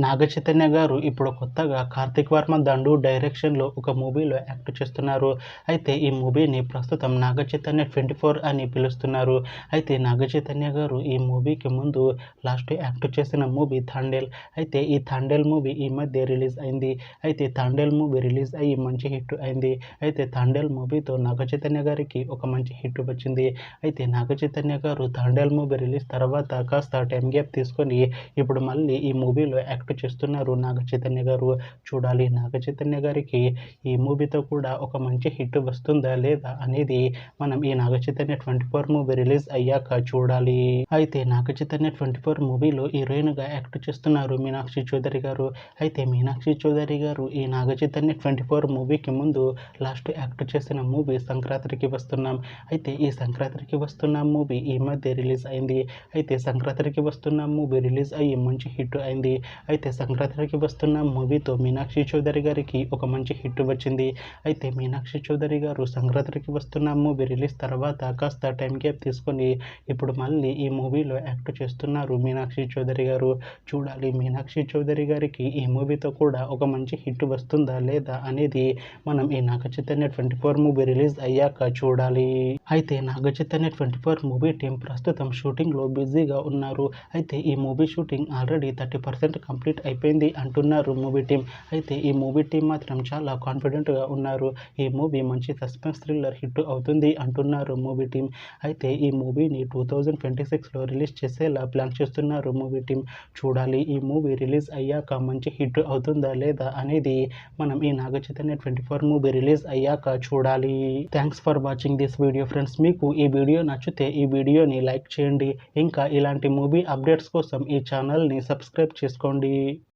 నాగ చైతన్య గారు ఇప్పుడు కొత్తగా కార్తిక్ వర్మ దండు డైరెక్షన్లో ఒక మూవీలో యాక్ట్ చేస్తున్నారు. అయితే ఈ మూవీని ప్రస్తుతం నాగ చైతన్య 24 అని పిలుస్తున్నారు. అయితే నాగ చైతన్య గారు ఈ మూవీకి ముందు లాస్ట్ యాక్ట్ చేసిన మూవీ థాండేల్. అయితే ఈ థాండేల్ మూవీ ఈ మధ్య రిలీజ్ అయింది. అయితే థాండేల్ మూవీ రిలీజ్ అయ్యి మంచి హిట్ అయింది. అయితే థాండేల్ మూవీతో నాగ చైతన్య గారికి ఒక మంచి హిట్ వచ్చింది. అయితే నాగ చైతన్య గారు థాండేల్ మూవీ రిలీజ్ తర్వాత కాస్త టైం గ్యాప్ తీసుకొని ఇప్పుడు మళ్ళీ ఈ మూవీలో యాక్ట్ చేస్తున్నారు నాగ చైతన్య గారు. చూడాలి నాగ చైతన్య గారికి ఈ మూవీతో కూడా ఒక మంచి హిట్ వస్తుందా లేదా అనేది మనం ఈ నాగ చైతన్య 24 మూవీ రిలీజ్ అయ్యాక చూడాలి. అయితే నాగ చైతన్య 24 మూవీలో హీరోయిన్గా యాక్ట్ చేస్తున్నారు మీనాక్షి చౌదరి గారు. అయితే మీనాక్షి చౌదరి గారు ఈ నాగ చైతన్య 24 మూవీకి ముందు లాస్ట్ యాక్ట్ చేసిన మూవీ సంక్రాంతికి వస్తున్నాం. అయితే ఈ సంక్రాంతికి వస్తున్నాం మూవీ ఈ మధ్య రిలీజ్ అయింది. అయితే సంక్రాంతికి వస్తున్నాం మూవీ రిలీజ్ అయ్యి మంచి హిట్ అయింది. అయితే సంక్రాంతికి వస్తున్నాం మూవీతో మీనాక్షి చౌదరి గారికి ఒక మంచి హిట్ వచ్చింది. అయితే మీనాక్షి చౌదరి గారు సంక్రాంతికి వస్తున్నాం మూవీ రిలీజ్ తర్వాత కాస్త టైం గ్యాప్ తీసుకొని ఇప్పుడు మళ్ళీ ఈ మూవీలో యాక్ట్ చేస్తున్నారు మీనాక్షి చౌదరి గారు. చూడాలి మీనాక్షి చౌదరి గారికి ఈ మూవీతో కూడా ఒక మంచి హిట్ వస్తుందా లేదా అనేది మనం ఈ నాగ చైతన్య 24 మూవీ రిలీజ్ అయ్యాక చూడాలి. అయితే నాగ చైతన్య 24 మూవీ టీం ప్రస్తుతం షూటింగ్లో బిజీగా ఉన్నారు. అయితే ఈ మూవీ షూటింగ్ ఆల్రెడీ 30% కంప్లీట్ అయిపోయింది అంటున్నారు మూవీ టీం. అయితే ఈ మూవీ టీం మాత్రం చాలా కాన్ఫిడెంట్గా ఉన్నారు. ఈ మూవీ మంచి సస్పెన్స్ థ్రిల్లర్ హిట్ అవుతుంది అంటున్నారు మూవీ టీం. అయితే ఈ మూవీని 2026లో రిలీజ్ చేసేలా ప్లాన్ చేస్తున్నారు మూవీ టీం. చూడాలి ఈ మూవీ రిలీజ్ అయ్యాక మంచి హిట్ అవుతుందా లేదా అనేది మనం ఈ నాగ చైతన్య 24 మూవీ రిలీజ్ అయ్యాక చూడాలి. Thanks for watching this video friends. మీకు ఈ వీడియో నచ్చితే ఈ వీడియోని లైక్ చేయండి. ఇంకా ఇలాంటి మూవీ అప్డేట్స్ కోసం ఈ ఛానల్ని సబ్స్క్రైబ్ చేసుకోండి.